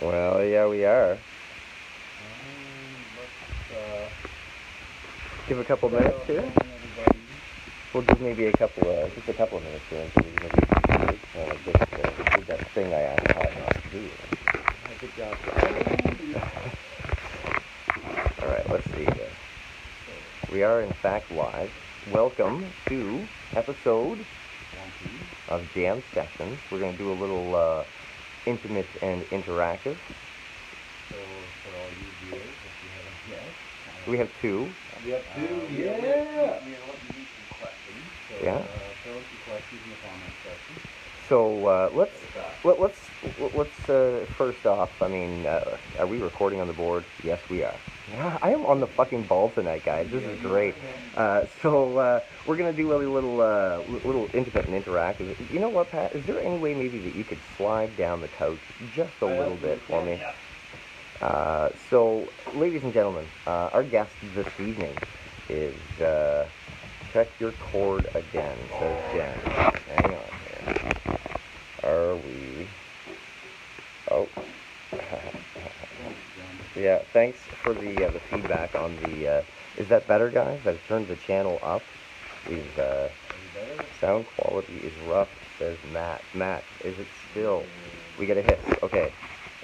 Well, yeah, we are. Let's Give a couple minutes here. We'll give maybe just a couple of minutes here until we maybe did that thing I asked Pat not to do. Good job. All right, let's see. We are in fact live. Welcome to episode of Jam Sessions. We're going to do a little intimate and interactive. So, for all you viewers, if you haven't yet, We have two. we have two. We have some questions. So, Yeah. throw some questions in the comment section. So let's first off. I mean, are we recording on the board? Yes, we are. Yeah, I am on the fucking ball tonight, guys. This is great. So we're gonna do a little intimate and interactive. You know what, Pat? Is there any way maybe that you could slide down the couch just a little bit for me? So, ladies and gentlemen, our guest this evening is check your cord again, says Jen. Hang on here. Are we? Oh. Yeah, thanks for the feedback on the, is that better, guys? I've turned the channel up. Sound quality is rough, says Matt. Matt, is it still? We get a hiss. Okay.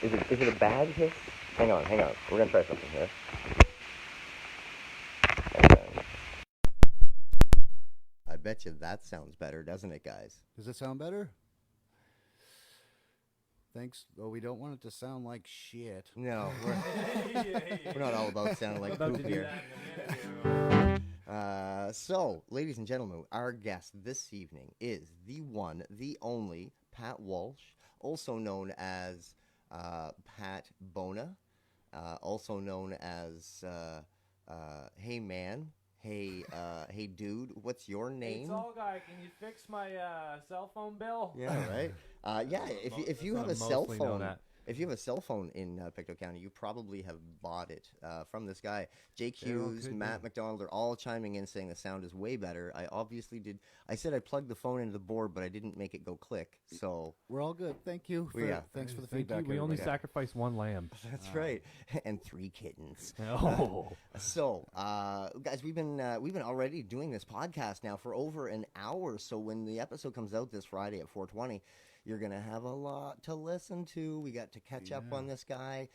Is it a bad hiss? Hang on. We're gonna try something here. I bet you that sounds better, doesn't it, guys? Does it sound better? Thanks. Well, we don't want it to sound like shit. No, we're not all about sounding like poop here. So, ladies and gentlemen, our guest this evening is the one, the only Pat Walsh, also known as Pat Bona, also known as Hey Man, Hey Dude, what's your name? Hey, tall guy, can you fix my cell phone bill? Yeah, right. Yeah, if you have a cell phone. If you have a cell phone in Pictou County, you probably have bought it from this guy. Jake Hughes, Matt McDonald are all chiming in saying the sound is way better. I obviously did. I said I plugged the phone into the board, but I didn't make it go click. So we're all good. Thank you. Thanks for the feedback. We only sacrificed one lamb. That's right, and 3 kittens. Oh. So, guys, we've been already doing this podcast now for over an hour. So when the episode comes out this Friday at 4:20. You're going to have a lot to listen to. We got to catch up on this guy.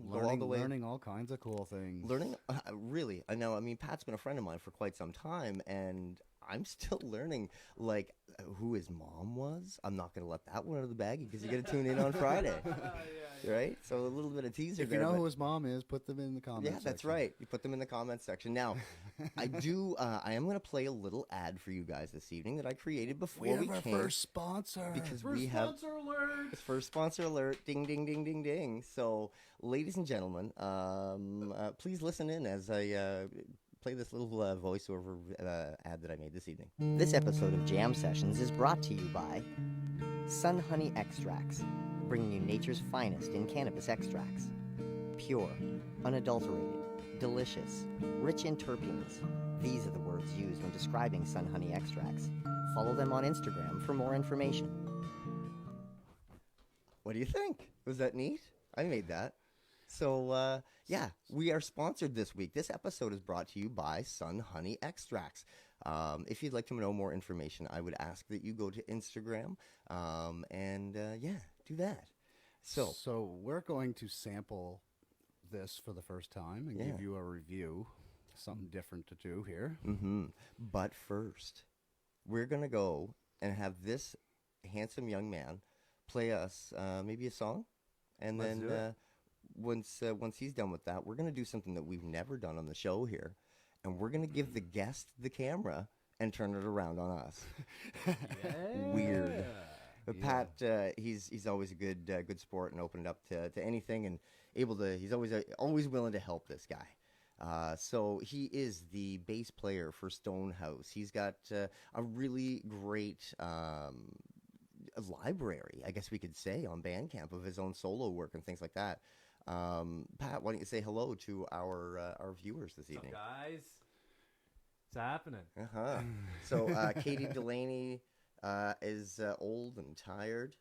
Learning all kinds of cool things. Really. I know. I mean, Pat's been a friend of mine for quite some time, and I'm still learning, like, who his mom was. I'm not going to let that one out of the bag because you got to tune in on Friday. Right? So a little bit of teaser there. If you know who his mom is, put them in the comments section. Yeah, that's right. You put them in the comments section. Now, I am going to play a little ad for you guys this evening that I created before we have came. Our first sponsor. Because Sponsor alert. First sponsor alert. Ding, ding, ding, ding, ding. So, ladies and gentlemen, please listen in as I play this little voiceover ad that I made this evening. This episode of Jam Sessions is brought to you by Sun Honey Extracts, bringing you nature's finest in cannabis extracts. Pure, unadulterated, delicious, rich in terpenes. These are the words used when describing Sun Honey Extracts. Follow them on Instagram for more information. What do you think? Was that neat? I made that. So, yeah, we are sponsored this week. This episode is brought to you by Sun Honey Extracts. If you'd like to know more information, I would ask that you go to Instagram and do that. So we're going to sample this for the first time and give you a review. Something different to do here. Mm-hmm. But first, we're going to go and have this handsome young man play us maybe a song. And then once he's done with that, we're going to do something that we've never done on the show here. And we're going to give the guest the camera and turn it around on us. Weird. But Pat, he's always a good sport and opened up to anything and he's always willing to help this guy. So he is the bass player for Stonehouse. He's got a really great library, I guess we could say, on Bandcamp of his own solo work and things like that. Pat, why don't you say hello to our viewers this evening? What's up, guys? It's happening. So Katie Delaney is old and tired.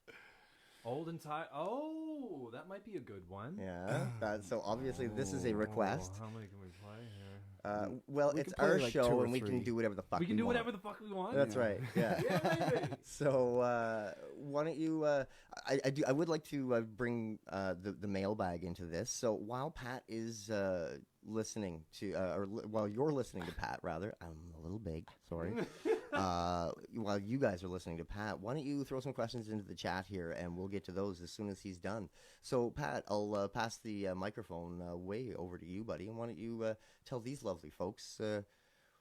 Old and tired. Oh, that might be a good one. Yeah. So obviously this is a request. How many can we play here? Well, We it's can play our like show, 2 or and we can 3. do whatever the fuck We can do want. whatever the fuck we want. That's right. Yeah. Yeah, baby. So why don't you? I would like to bring the mailbag into this. So while Pat is listening to, while you're listening to Pat, rather, I'm a little big. Sorry. While you guys are listening to Pat, why don't you throw some questions into the chat here, and we'll get to those as soon as he's done. So Pat, I'll pass the microphone way over to you, buddy, and why don't you tell these lovely folks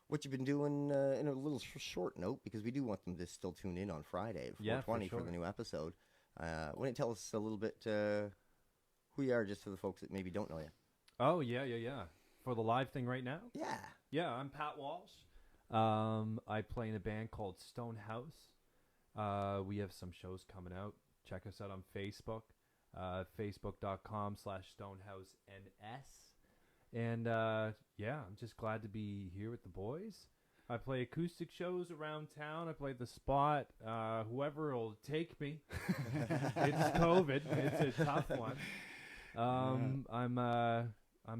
what you've been doing in a little short note, because we do want them to still tune in on Friday at 4:20 for the new episode. Why don't you tell us a little bit who you are, just for the folks that maybe don't know you? Oh, yeah. For the live thing right now? Yeah. Yeah, I'm Pat Walsh. I play in a band called Stonehouse. We have some shows coming out. Check us out on Facebook, facebook.com/StonehouseNS. And yeah, I'm just glad to be here with the boys. I play acoustic shows around town. I play the Spot. Whoever will take me. It's COVID. It's a tough one. I'm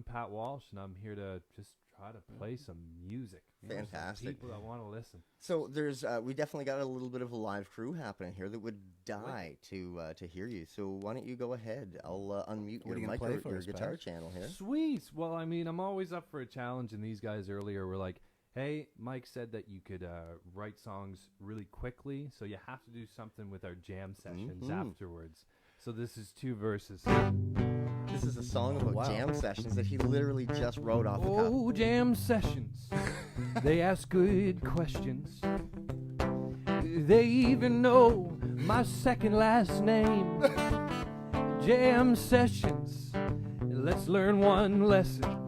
Pat Walsh, and I'm here to just try to play some music. Fantastic. People that want to listen. So there's we definitely got a little bit of a live crew happening here that would die to hear you. So why don't you go ahead? I'll unmute What are your you gonna mic play or for your us, guitar Pat? channel here. Sweet. Well, I mean, I'm always up for a challenge, and these guys earlier were like, hey, Mike said that you could write songs really quickly, so you have to do something with our jam sessions afterwards. So this is 2 verses. This is a song about jam sessions that he literally just wrote off the cuff. Oh, jam sessions. They ask good questions. They even know my second last name. Jam sessions. Let's learn one lesson.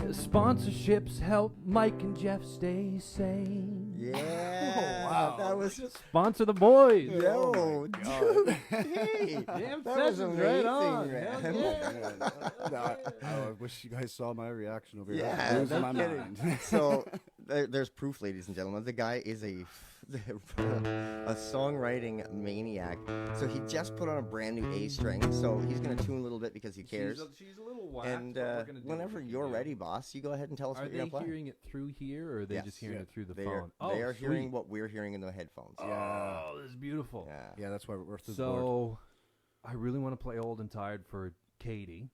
Sponsorships help Mike and Jeff stay sane. Yeah. wow. That was Sponsor the boys. yo, dude. Hey, Jam that was sessions, amazing, right on. man. Hell yeah. I wish you guys saw my reaction over here. Yeah, I'm losing no my kidding. mind. So there's proof, ladies and gentlemen. The guy is a songwriting maniac. So he just put on a brand new A string. So he's going to tune a little bit because he cares. She's a little whacked. And but we're gonna do whenever what we you're do. ready, boss, you go ahead and tell us Are what they you're going to play. hearing it through here, or are they Yes. just hearing it through the They phone? are, they are hearing sweet. what we're hearing in the headphones. Oh, this is beautiful. Yeah. Yeah, that's why we're through the board. So, I really want to play Old and Tired for Katie.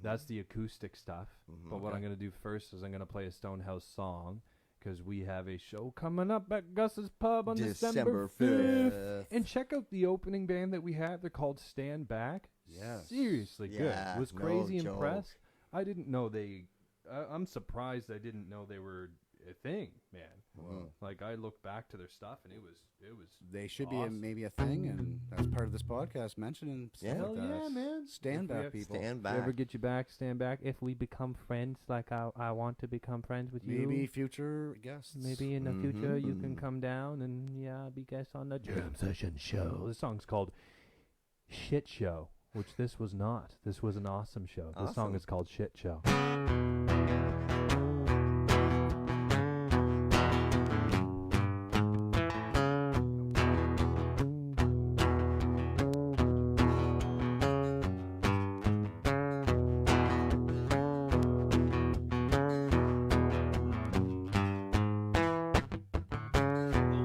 That's the acoustic stuff. But what I'm going to do first is I'm going to play a Stonehouse song, because we have a show coming up at Gus's Pub on December 5th. And check out the opening band that we have. They're called Stand Back. Yes. Seriously good. Yeah, Was no crazy joke. impressed. I didn't know they... I'm surprised I didn't know they were a thing, man. Like, I look back to their stuff, and it was They should awesome. be maybe a thing, and that's part of this podcast, mentioning stuff Yeah. like Hell that. yeah, man. Stand If we back, have- people. Stand If we ever back. get you back, stand back. If we become friends, like I want to become friends with Maybe you. future guests. Maybe in the future you can come down and be guest on the Jam Session Show. This song's called Shit Show, which this was not. This was an awesome show. This song Awesome. is called Shit Show.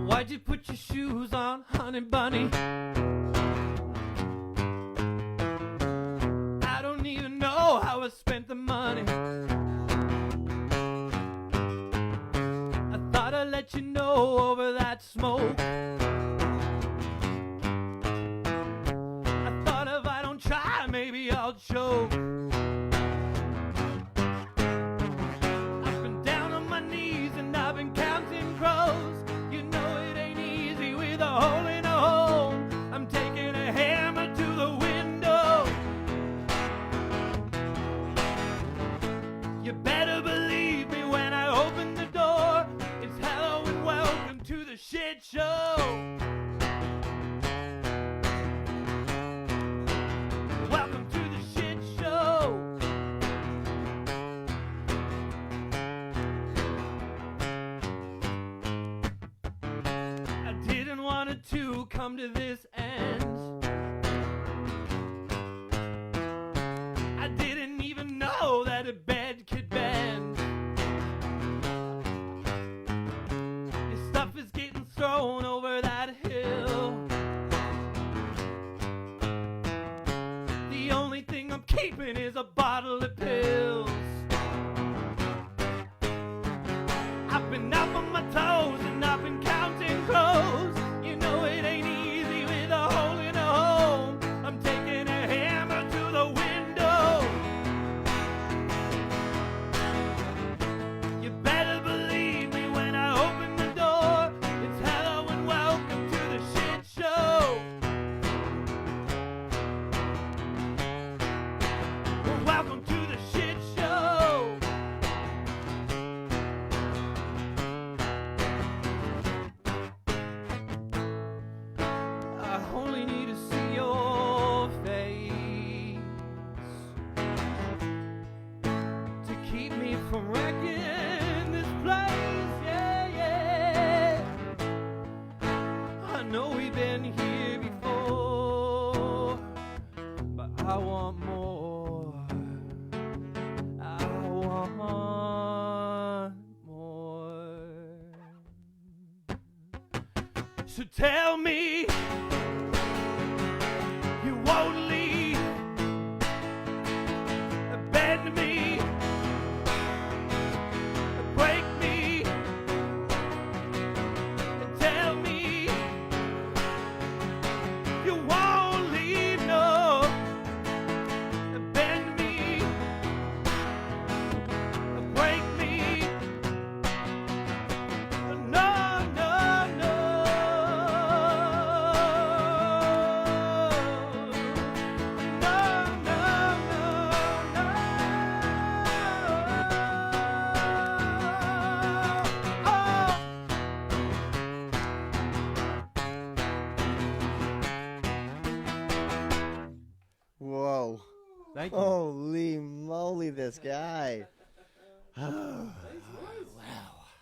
Why'd you put your shoes on, honey bunny? I don't even know how I spent the money. I thought I'd let you know over that smoke. I thought if I don't try, maybe I'll choke. I've been down on my knees and I've been counting crows. You know it ain't easy with a hole in a hole. I'm taking a hammer to the window. You better believe me when I open the door. It's hello and welcome to the shit show. Welcome to the shit show. I didn't want it to come to this end. only need to see your face to keep me from wrecking this place. Yeah, yeah. I know we've been here before, but I want more. I want more. So tell me you won't leave. Bend me, break me, and tell me you won't leave. No, bend me, break me. No, no, no. Whoa. Thank you. Holy moly, this guy. Wow.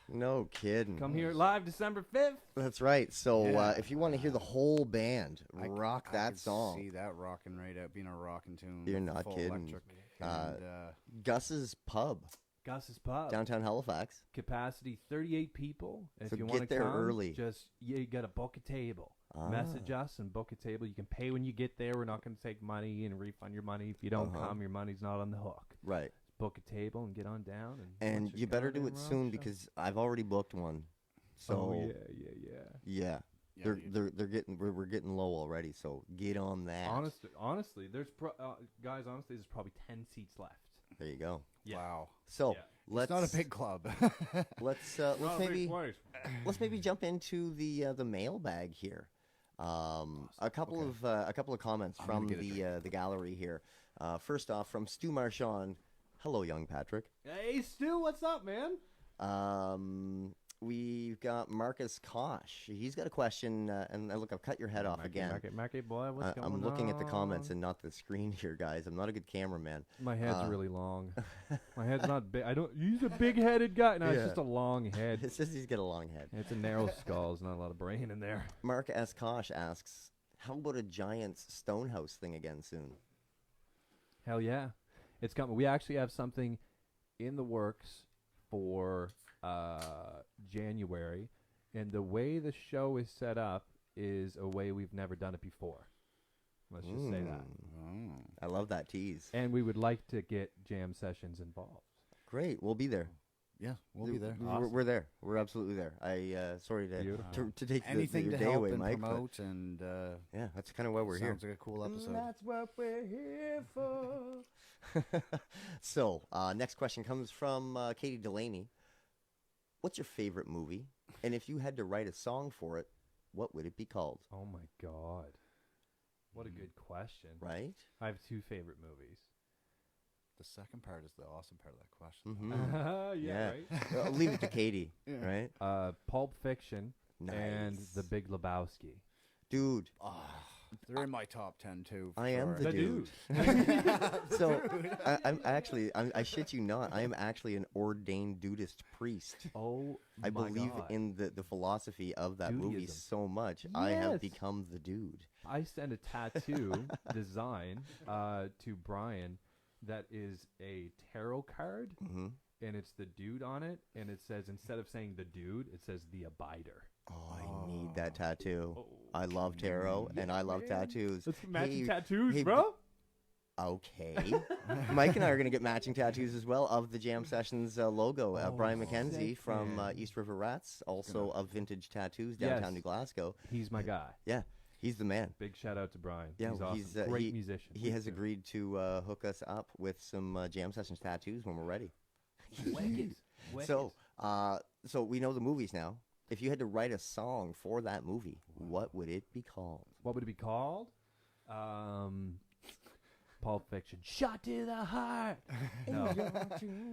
No kidding. Come here live December 5th. That's right. So Yeah. if you want to hear the whole band rock I that could song, See that rocking right out, being a rocking tune. You're with the not full kidding. Electric Uh, and, Gus's Pub, Gus's Pub. downtown Halifax. Capacity 38 people. If So you get want to there come, early. just you got to book a table. Message us and book a table. You can pay when you get there. We're not going to take money and refund your money. If you don't come, your money's not on the hook. Right. Just book a table and get on down. And watch you a better do goddamn it rock soon show. because I've already booked one. So yeah. yeah. Yeah, They're getting we're getting low already. So get on that. Honestly, there's guys. Honestly, there's probably 10 seats left. There you go. Yeah. Wow. So Yeah. let's It's not a big club. let's maybe jump into the mailbag here. A couple of comments I'm from gonna get a the gallery here. First off, from Stu Marchand. Hello, young Patrick. Hey, Stu, what's up, man? We've got Marcus Kosh. He's got a question, and look, I've cut your head off again. Marky boy, what's going on? I'm looking at the comments and not the screen here, guys. I'm not a good cameraman. My head's really long. My head's not big. He's a big-headed guy. No, Yeah. it's just a long head. It's just he's got a long head. It's a narrow skull. There's not a lot of brain in there. Mark S. Kosh asks, how about a Giants Stonehouse thing again soon? Hell yeah. It's coming. We actually have something in the works for January, and the way the show is set up is a way we've never done it before. Let's just say that. I love that tease. And we would like to get jam sessions involved. Great, we'll be there. Yeah, we'll be there. We're there. We're absolutely there. Sorry to take Anything your to day help away, and Mike. but promote, and yeah, that's kind of why we're here. sounds like a cool episode. That's what we're here for. So, next question comes from Katie Delaney. What's your favorite movie? And if you had to write a song for it, what would it be called? Oh my God. What a good question. Right? I have two favorite movies. The second part is the awesome part of that question. Mm-hmm. Yeah, right? I'll leave it to Katie, right? Pulp Fiction and Nice. The Big Lebowski. Dude, They're in my top 10 too. I am the The dude. So, I shit you not, I am actually an ordained dudist priest. Oh, I my believe God. in the philosophy of that movie Dudeism. so much. I have Yes. become the dude. I sent a tattoo design to Brian that is a tarot card, Mm-hmm. and it's the dude on it, and it says, instead of saying the dude, it says the abider. Oh, I need that tattoo. I love tarot and I love tattoos. Let's get matching Hey, tattoos, hey, bro. Okay. Mike and I are going to get matching tattoos as well of the Jam Sessions logo. Brian McKenzie sick, from man. East River Rats, also of Vintage Tattoos downtown Yes. New Glasgow. He's my guy. Yeah, he's the man. Big shout out to Brian. Yeah, he's awesome. he's, Great musician. He has agreed to hook us up with some Jam Sessions tattoos when we're ready. Wicked. So we know the movies now. If you had to write a song for that movie, what would it be called? What would it be called? Pulp Fiction. Shot to the heart. No.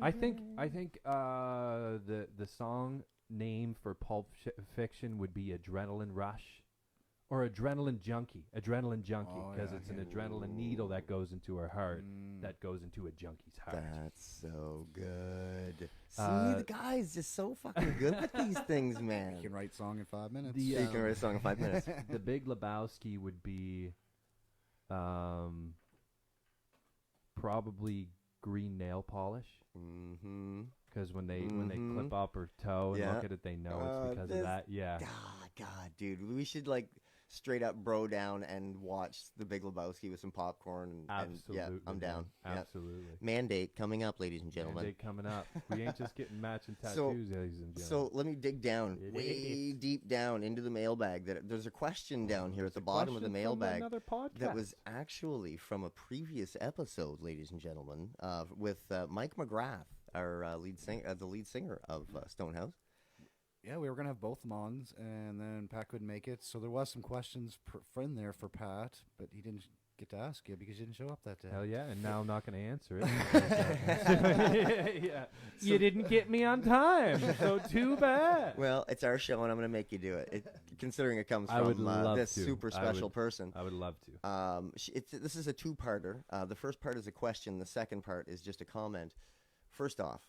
I think the song name for Pulp Fiction would be Adrenaline Rush. Or adrenaline junkie, because Oh, yeah, it's an yeah. adrenaline needle that goes into her heart, that goes into a junkie's heart. That's so good. See, Uh, the guy's just so fucking good with these things, You man. can write song in 5 minutes. The, You can write a song in 5 minutes. The Big Lebowski would be, probably green nail polish. Mm-hmm. Because when they clip up her toe and Yeah. look at it, they know it's because of this- that. Yeah. God, dude, we should like straight up bro down and watch The Big Lebowski with some popcorn. And Absolutely. yeah, I'm down. man. Yeah. Absolutely. Mandate coming up, ladies and gentlemen. Mandate coming up. We ain't just getting matching tattoos, So- ladies and gentlemen. So let me dig down, It way is. deep down into the mailbag. There's a question down here at the bottom of the Question from mailbag another podcast. that was actually from a previous episode, ladies and gentlemen, with Mike McGrath, our lead singer, the lead singer of Stonehouse. Yeah, we were gonna have both Mons, and then Pat couldn't make it, so there was some questions in there for Pat, but he didn't get to ask you because you didn't show up that day. Hell yeah, and now I'm not going to answer it. Yeah. You didn't get me on time, so too bad. Well, it's our show, and I'm going to make you do it. Considering it comes I would from love this to. super I special would- person. I would love to. This is a two-parter. The first part is a question. The second part is just a comment. First off,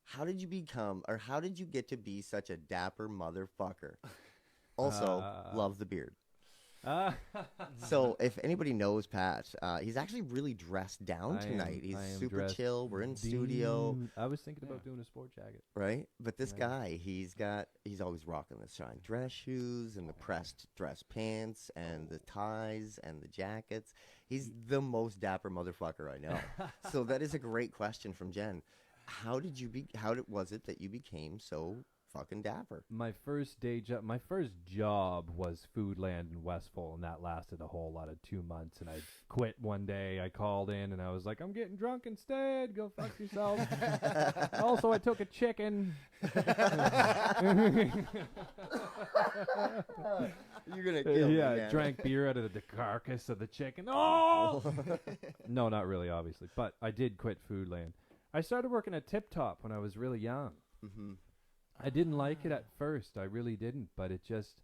how did you become, or how did you get to be such a dapper motherfucker? Also, love the beard. So, if anybody knows Pat, he's actually really dressed down tonight. He's I am super dressed chill. We're in the studio, I was thinking about doing a sport jacket. right? But this Yeah. guy, he's always rocking the shine dress shoes and the pressed dress pants and the ties and the jackets. He's the most dapper motherfucker I know. So that is a great question from Jen. How was it that you became so fucking dapper? My first job was Foodland in Westfall, and that lasted a whole lot of 2 months. And I quit one day. I called in, and I was like, "I'm getting drunk instead. Go fuck yourself." Also, I took a chicken. You're gonna kill me, Yeah, man. drank beer out of the carcass of the chicken. Oh! No, not really, obviously. But I did quit Foodland. I started working at Tip Top when I was really young. Mhm. I didn't like it at first. I really didn't. But it just,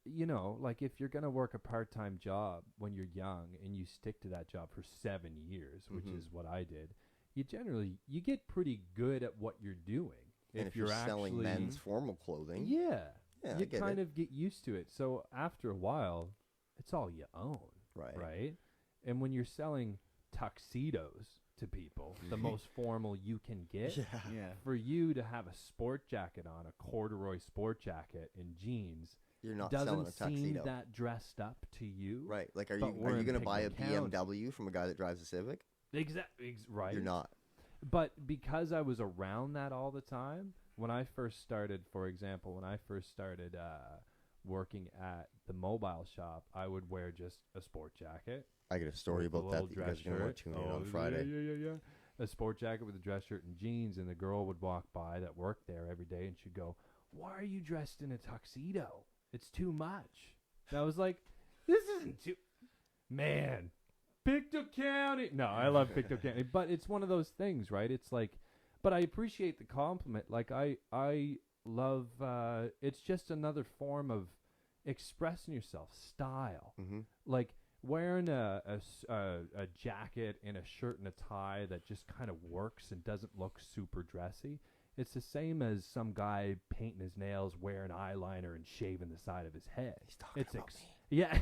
like if you're going to work a part-time job when you're young and you stick to that job for 7 years, which is what I did, you get pretty good at what you're doing. And if you're selling actually, men's formal clothing, Yeah. Yeah, I You get kind it. of get used to it. So after a while, it's all you own. Right. And when you're selling tuxedos to people, the most formal you can get, Yeah. for you to have a sport jacket on, a corduroy sport jacket and jeans, you're not selling a doesn't seem tuxedo. that dressed up to you. Right. Like, are But we're you in going to buy a Pickton County. BMW from a guy that drives a Civic? Exactly. Right. You're not. But because I was around that all the time, when I first started, for example, working at the mobile shop, I would wear just a sport jacket. I got a story with a about that little that you guys dress are going to shirt. tune in on Friday. Yeah. A sport jacket with a dress shirt and jeans, and the girl would walk by that worked there every day, and she'd go, "Why are you dressed in a tuxedo? It's too much." And I was like, "This isn't too, man." Pictou County. No, I love Pictou County, but it's one of those things, right? It's like, but I appreciate the compliment. Like I love. It's just another form of expressing yourself, style. Mm-hmm. Like wearing a jacket and a shirt and a tie that just kind of works and doesn't look super dressy. It's the same as some guy painting his nails, wearing eyeliner, and shaving the side of his head. He's talking It's about me. Yeah,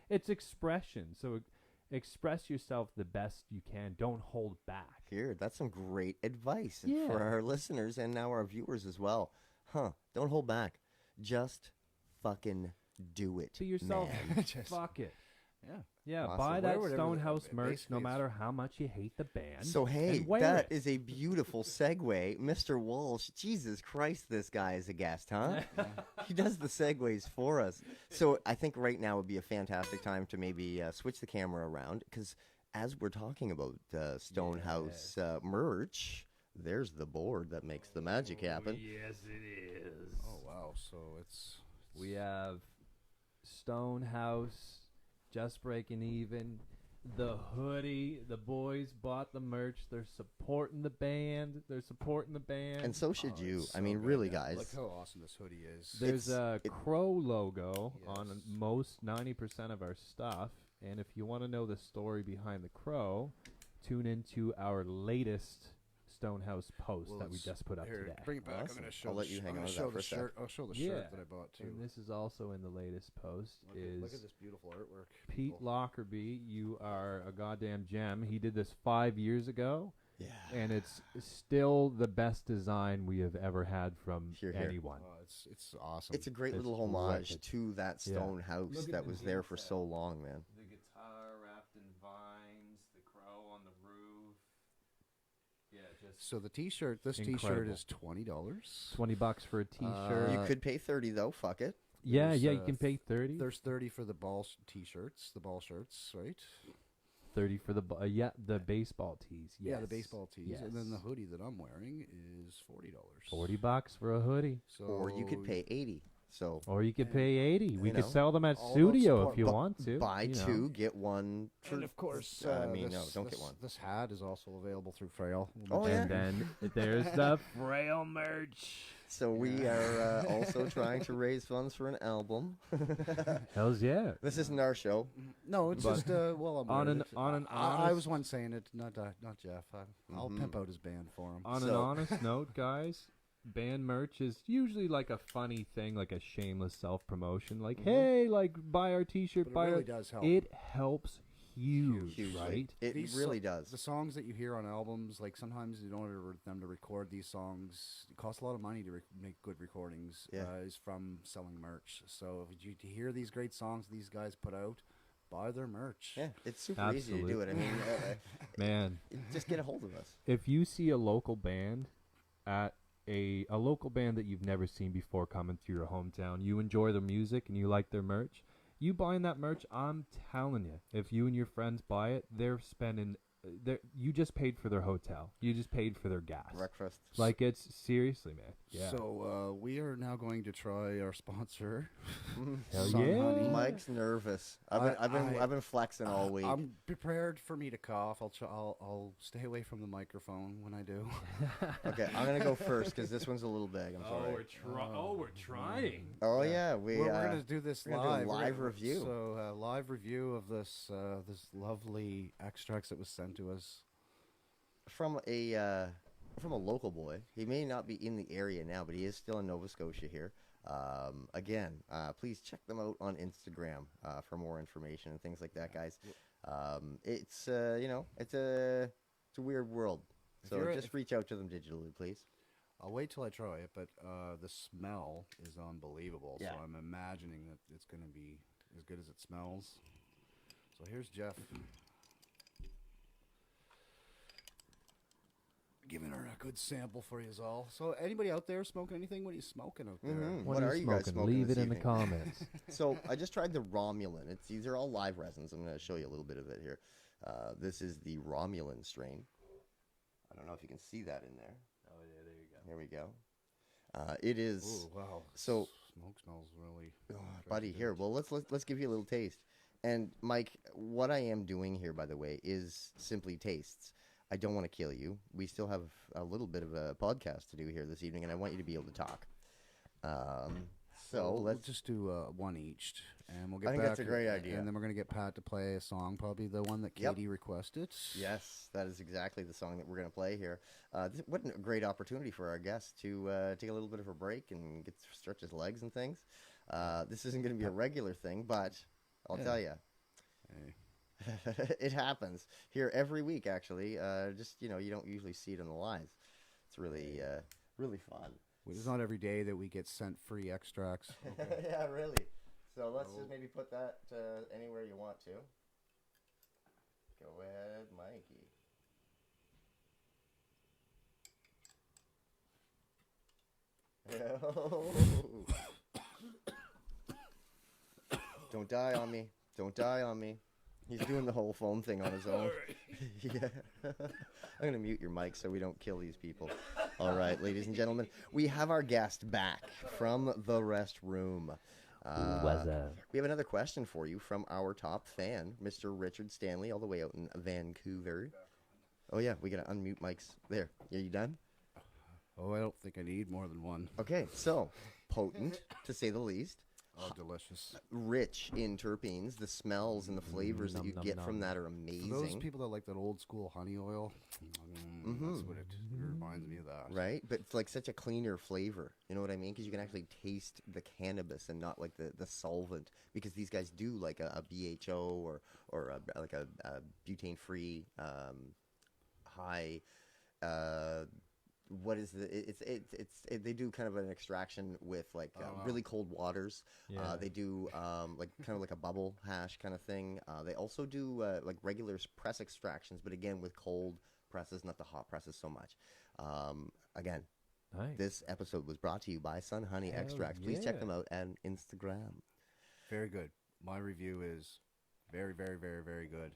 it's expression. So express yourself the best you can. Don't hold back. Here, that's some great advice Yeah. for our listeners and now our viewers as well. Don't hold back. Just fucking do it. To yourself, man. fuck it. Yeah. Yeah, Awesome. buy Wear that whatever Stonehouse merch, basically no it's- matter how much you hate the band. So, hey, and wear that it. is a beautiful segue. Mr. Walsh, Jesus Christ, this guy is a guest, huh? He does the segues for us. So I think right now would be a fantastic time to maybe switch the camera around, because as we're talking about Stonehouse merch, there's the board that makes the magic happen. Yes, it is. Oh wow. So it's We have Stonehouse, Just Breaking Even, the hoodie. The boys bought the merch. They're supporting the band. And so should Oh, you. it's I so mean, good, really, man. guys. Look how awesome this hoodie is. There's a it- crow logo on Yes. most 90% of our stuff. And if you want to know the story behind the crow, tune into our latest Stonehouse post Well, that we it's- just put up Here, today. bring it back. Awesome. I'm gonna show. I'll the let you sh- hang I'm gonna on to show that the for a sec. shirt. I'll show the Yeah. shirt that I bought too. And this is also in the latest post. Look is at this beautiful artwork. Pete people. Lockerbie, you are a goddamn gem. He did this 5 years ago, Yeah. and it's still the best design we have ever had from Hear, hear. anyone. Oh, it's awesome. It's a great It's little homage wicked. to that Yeah. Stonehouse Look at that the was there for detail. so long, man. The guitar wrapped in vines, the crow on the roof. Yeah, just So the T-shirt. This T-shirt Incredible. is $20. $20 for a T-shirt. You could pay 30 though. Fuck it. yeah, there's, you can pay 30. There's 30 for the ball T-shirts, the ball shirts, right? 30 for the the baseball tees. Yes. Yeah, the baseball tees, and then the Yes. hoodie that I'm wearing is $40. $40 for a hoodie, So Or you could pay 80. So or you could And, pay 80. We you could know, sell them at all about Studio support, if you bu- want to. buy you know. two, get one. For, And of course, I mean, no, this, don't this, get one. This hat is also available through Frail. Oh, yeah. And then there's the Frail merch. So we are also trying to raise funds for an album. Hells yeah. This isn't our show. No, it's But just well, I'm on with an- it. on an I was honest- one saying it, not Jeff. I'll Mhm. pimp out his band for him. On an So- honest note, guys, band merch is usually like a funny thing, like a shameless self-promotion. Like, hey, like buy our T-shirt, But it buy really our. does help. It helps huge, Hugely. right? It These really so- does. The songs that you hear on albums, like sometimes in order for them to record these songs, it costs a lot of money to make good recordings. Yeah. Is from selling merch. So if you to hear these great songs these guys put out, buy their merch. Yeah, it's super easy to do it. I mean, Man, just get a hold of us. if you see a local band at a local band that you've never seen before coming through your hometown, you enjoy their music and you like their merch, you buying that merch, I'm telling you, if you and your friends buy it, they're spending you just paid for their hotel. You just paid for their gas. Breakfast. Like, it's seriously, man. Yeah. So we are now going to try our sponsor. Hell Sun yeah. Honey. Mike's nervous. I've been flexing all week. I'm prepared for me to cough. I'll stay away from the microphone when I do. Okay, I'm gonna go first because this one's a little big. I'm sorry. we're trying. Oh yeah, we We're gonna do this we're gonna do a live. live review. So live review of this this lovely extracts that was sent to us. from a local boy. He may not be in the area now, but he is still in Nova Scotia here. Again, please check them out on Instagram for more information and things like that, guys. It's it's a weird world, so you're- just reach out to them digitally, please. I'll wait till I try it, but the smell is unbelievable. Yeah. So I'm imagining that it's going to be as good as it smells. So here's Jeff. Giving her a good sample for you all. So anybody out there smoking anything? What are you smoking out there? Mhm. What are you guys smoking? smoking Leave this it in the evening? comments. So I just tried the Romulan. These are all live resins. I'm going to show you a little bit of it here. This is the Romulan strain. I don't know if you can see that in there. Oh yeah, there you go. Here we go. It is, Ooh, wow. So- smoke smells really. buddy. Here, well, let's give you a little taste. And Mike, what I am doing here, by the way, is simply tastes. I don't want to kill you. We still have a little bit of a podcast to do here this evening, and I want you to be able to talk. So we'll let's just do one each, and we'll get I think back. that's a great idea. And then we're gonna get Pat to play a song, probably the one that Yep. Katie requested. Yes, that is exactly the song that we're going to play here. What a great opportunity for our guest to take a little bit of a break and get to stretch his legs and things. This isn't going to be a regular thing, but I'll Yeah. tell you, Hey. it happens here every week. Actually, just you don't usually see it on the lives. It's really really fun. It's not every day that we get sent free extracts. Yeah, really. So let's just maybe put that anywhere you want to. Go ahead, Mikey. Don't die on me. Don't die on me. He's doing the whole phone thing on his own. Yeah. I'm going to mute your mic so we don't kill these people. All right, ladies and gentlemen, we have our guest back from the restroom. What's up? We have another question for you from our top fan, Mr. Richard Stanley, all the way out in Vancouver. Oh, yeah, we got to unmute mics. There. Are you done? Oh, I don't think I need more than one. Okay, so potent, to say the least. Oh, delicious. Rich in terpenes. The smells and the flavors that you Nom, get nom, from nom. that are For amazing. those people that like that old school honey oil, that's what it reminds me of that. Right? But it's like such a cleaner flavor. You know what I mean? Because you can actually taste the cannabis and not like the solvent. Because these guys do like a BHO or like a butane-free high. What is they do kind of an extraction with like really cold waters. Yeah. They do like kind of like a bubble hash kind of thing. They also do like regular press extractions, but again with cold presses, not the hot presses so much. Again, Nice. this episode was brought to you by Sun Honey Hell Extracts. Please check yeah. them out on Instagram. Very good. My review is very, very, very, very good.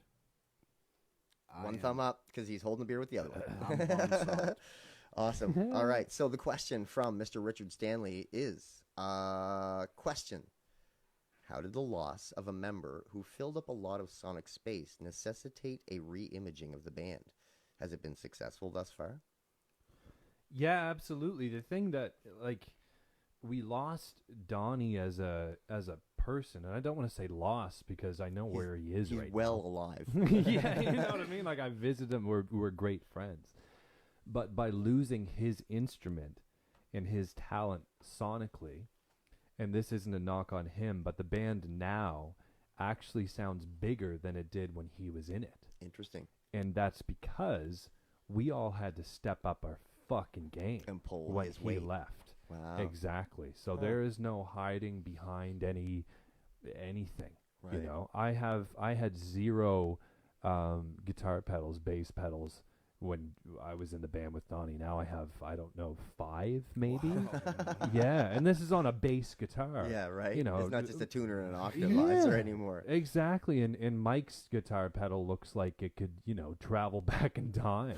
One thumb up because he's holding the beer with the other one. I'm sold. Awesome. All right. So the question from Mr. Richard Stanley is, question. How did the loss of a member who filled up a lot of sonic space necessitate a re-imaging of the band? Has it been successful thus far? Yeah, absolutely. The thing that like we lost Donnie as a person, and I don't want to say lost because I know where he is He's right well now. alive. Yeah, you know what I mean? Like I visited him, we're great friends. But by losing his instrument and his talent sonically, and this isn't a knock on him, but the band now actually sounds bigger than it did when he was in it. Interesting. And that's because we all had to step up our fucking game And pull when his he weight. left. Wow. Exactly. So there is no hiding behind anything. Right. You know, I had zero guitar pedals, bass pedals when I was in the band with Donnie. Now I have, I don't know, 5 maybe. Yeah, and this is on a bass guitar. Yeah, right. You know, it's not just a tuner and an octavizer anymore. Exactly, and Mike's guitar pedal looks like it could, you know, travel back in time,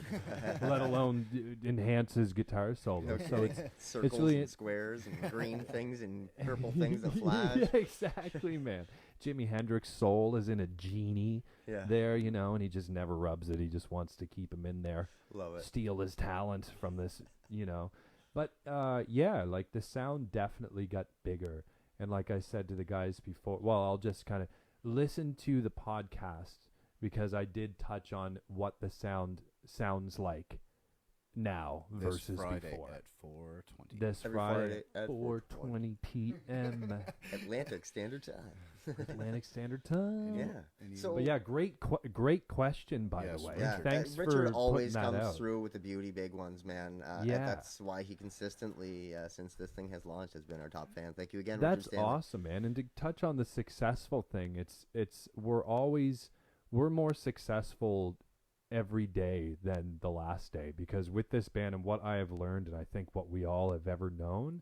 let alone enhance his guitar solo. So it's Circles really and squares and green things and purple things that flash. Yeah, exactly, man. Jimi Hendrix's soul is in a genie there, you know, and he just never rubs it. He just wants to keep him in there. Love it. Steal his talent from this, you know. But, yeah, like the sound definitely got bigger. And like I said to the guys before, well, I'll just kind of listen to the podcast because I did touch on what the sound sounds like now This versus Friday before. at 4:20. This Every Friday Friday at 4:20 p.m. Atlantic Standard Time. Atlantic Standard Time. Yeah. And So But yeah, great question, by Yes, the way. yeah, Thanks Richard for always putting that comes out. through with the beauty big ones, man. And Yeah. that's why he consistently, since this thing has launched, has been our top fan. Thank you again, That's Richard Stanley. awesome, man. And to touch on the successful thing, we're more successful every day than the last day, because with this band and what I have learned, and I think what we all have ever known,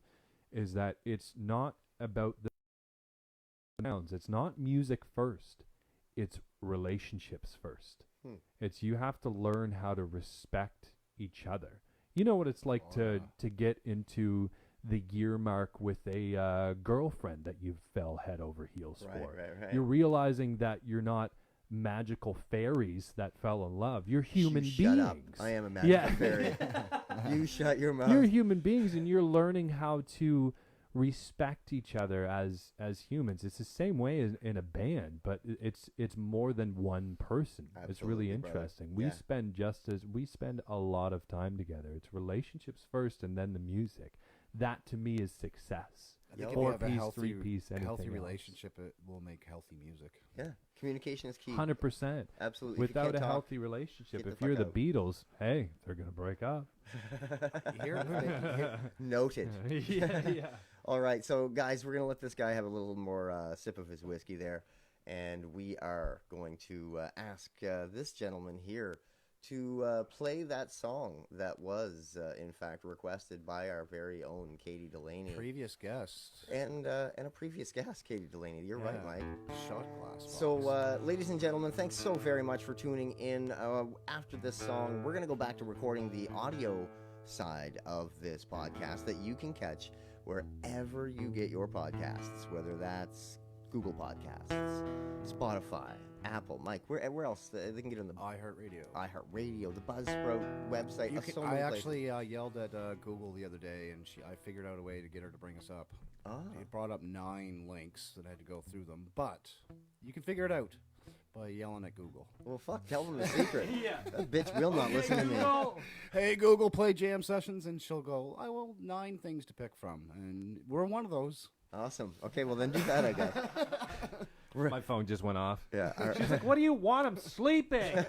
is that it's not about the sounds. It's not music first. It's relationships first. It's you have to learn how to respect each other. You know what it's like to get into the gear mark with a girlfriend that you fell head over heels for. Right. You're realizing that you're not magical fairies that fell in love. You're human You beings. Shut up. I am a magical fairy. You shut your mouth. You're human beings, and you're learning how to respect each other as humans. It's the same way as in a band, but it's more than one person. It's really Absolutely, brother. interesting. Yeah. We spend a lot of time together. It's relationships first, and then the music. That to me is success. I think if Yo. you have a 4-piece, healthy, 3-piece, a healthy anything else. relationship, it will make healthy music. Yeah. Communication is key. 100%. Absolutely. If you Without can't a talk, healthy relationship, get the if you're fuck the out. Beatles, hey, they're gonna break up. Noted. yeah. All right, so guys, we're gonna let this guy have a little more sip of his whiskey there, and we are going to ask this gentleman here to play that song that was, in fact, requested by our very own Katie Delaney Previous guest. and a previous guest, Katie Delaney. You're right, Yeah. Mike. Shot glass. So, ladies and gentlemen, thanks so very much for tuning in. After this song, we're going to go back to recording the audio side of this podcast that you can catch wherever you get your podcasts, whether that's Google Podcasts, Spotify, Apple, Mike, where else? They can get on the iHeartRadio. the Buzzsprout website. So I many actually yelled at Google the other day, and I figured out a way to get her to bring us up. It brought up 9 links that I had to go through them, but you can figure it out by yelling at Google. Well, fuck, tell them the secret. Yeah. That bitch will not listen to me. Hey, Google, play jam sessions, and she'll go, I will 9 things to pick from, and we're one of those. Awesome. Okay, well then do that, I guess. My phone just went off. Yeah. all right. She's like, "What do you want? I'm sleeping."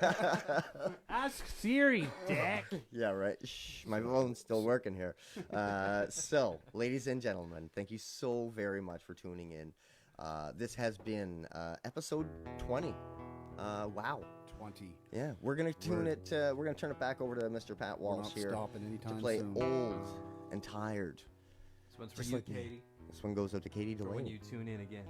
Ask Siri, dick. Yeah, right. Shh, my phone's still working here. So, ladies and gentlemen, thank you so very much for tuning in. This has been episode 20. Wow. 20. Yeah, we're gonna tune it. We're gonna turn it back over to Mr. Pat We're Walsh not here stopping to anytime play soon. Old and Tired. This one's for Just you, like me. Katie. This one goes out to Katie For when Delaney. you tune in again.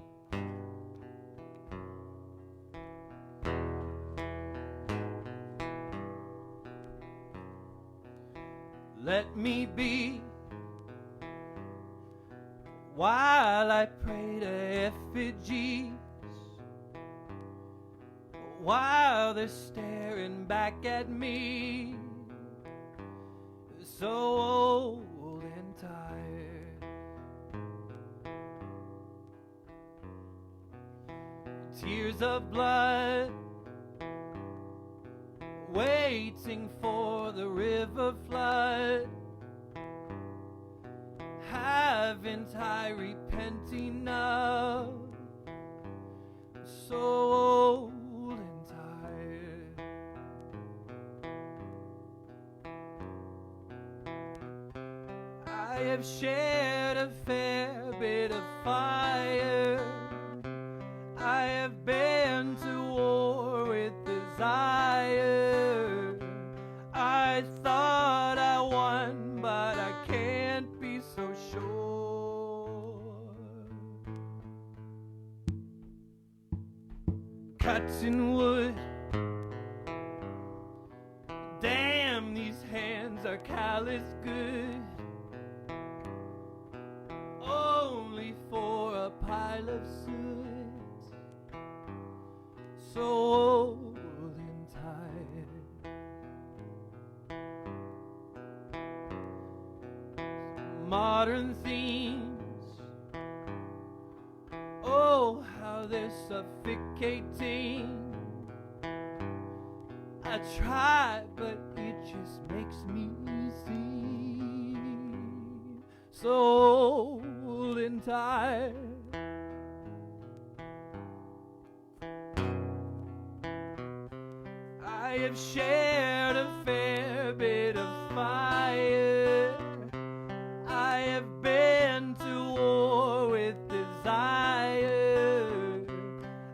Let me be while I pray to effigies, while they're staring back at me, so old and tired. Tears of blood waiting for the river flood. Haven't I repenting of? So old and tired. I have shared a fair bit of fire. I have been to war with desire. I thought I won, but I can't be so sure. Cutting wood. Damn, these hands are callous good. Only for a pile of soot. So old and tired. Modern themes, oh, how they're suffocating. I try, but it just makes me seem so old and tired. I have shared a fair bit of fire. I have been to war with desire.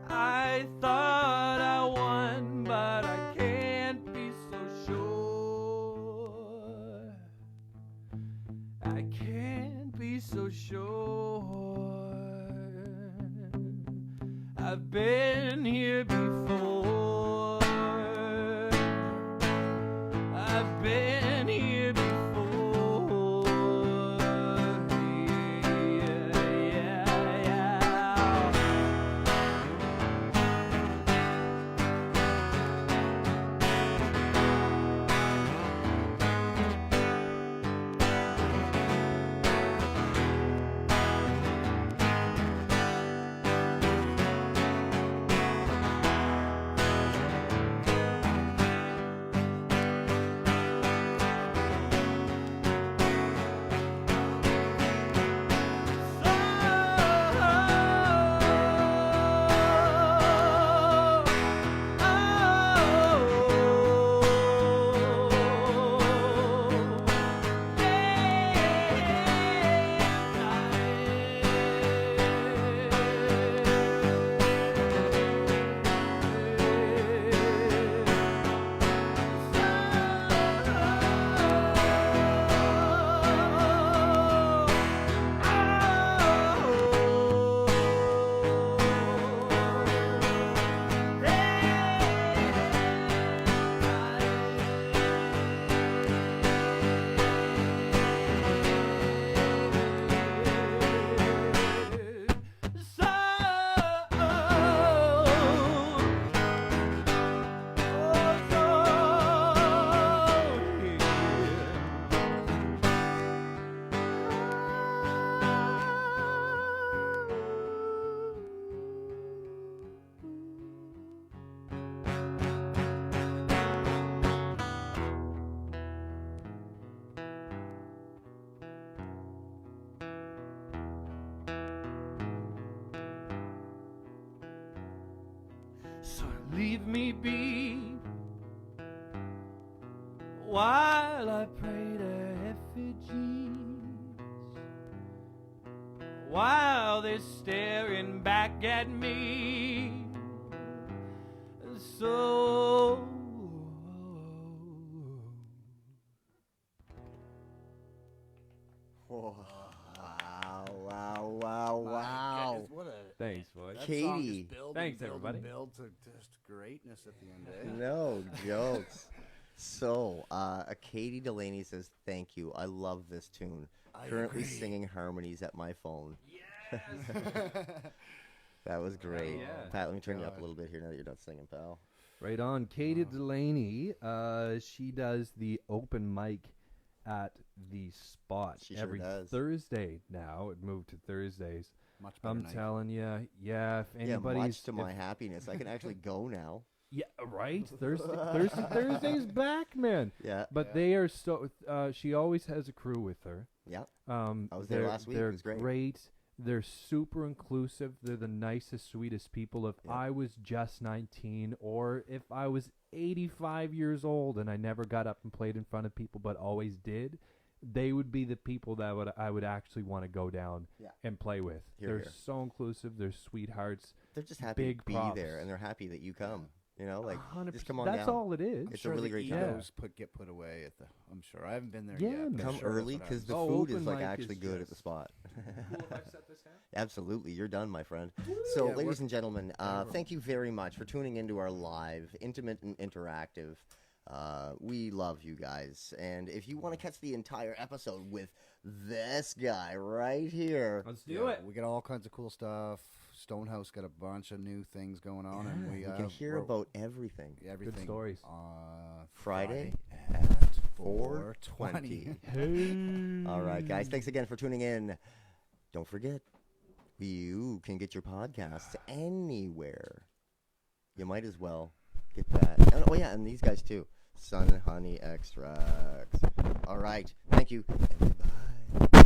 I thought I won, but I can't be so sure. I can't be so sure. I've been here before. I've been here before. Yeah, yeah, yeah. So leave me be while I pray to effigies, while they're staring back at me. So Wow, wow, wow, wow. What a thanks, boys. that Katie. song just build Thanks, and build everybody. and build to just greatness at the end. No jokes. So, Katie Delaney says, thank you. I love this tune. I Currently agree. singing harmonies at my phone. Yes. That was great. yeah. Pat, let me turn you up a God. little bit here now that you're not singing, pal. Right on. Katie Delaney, she does the open mic at the Spot She sure every does. Thursday now. It moved to Thursdays. Much better I'm night. telling you, yeah, if Yeah, anybody's... much to my happiness. I can actually go now. Yeah, right? Thursday's back, man. Yeah. But they are so... she always has a crew with her. Yeah. I was there last week. It They're was great. They're super inclusive. They're the nicest, sweetest people. If Yeah. I was just 19 or if I was 85 years old and I never got up and played in front of people but always did, they would be the people that I would actually want to go down Yeah. and play with. Hear, They're hear. so inclusive. They're sweethearts. They're just happy Big to be props. there, and they're happy that you come. You know, like, 100%. just come on That's down. all it is. It's Sure a really the great Yeah. time. egos get put away at the. I'm sure I haven't been there Yeah, yet. man. but Come I'm sure early that's what because the Oh, food is open like mic actually is good at just- the Spot. Cool if I set this down? Absolutely, you're done, my friend. So, Yeah, ladies and gentlemen, thank you very much for tuning into our live, intimate and interactive. We love you guys, and if you want to catch the entire episode with this guy right here, Let's do it. We got all kinds of cool stuff. Stonehouse got a bunch of new things going on, and we can hear we're- about everything. everything. stories. Friday at 4:20. 4:20. All right, guys, thanks again for tuning in. Don't forget, you can get your podcasts anywhere. You might as well get that. And, oh, yeah, and these guys too. Sun and Honey Extracts. All right, thank you, and goodbye.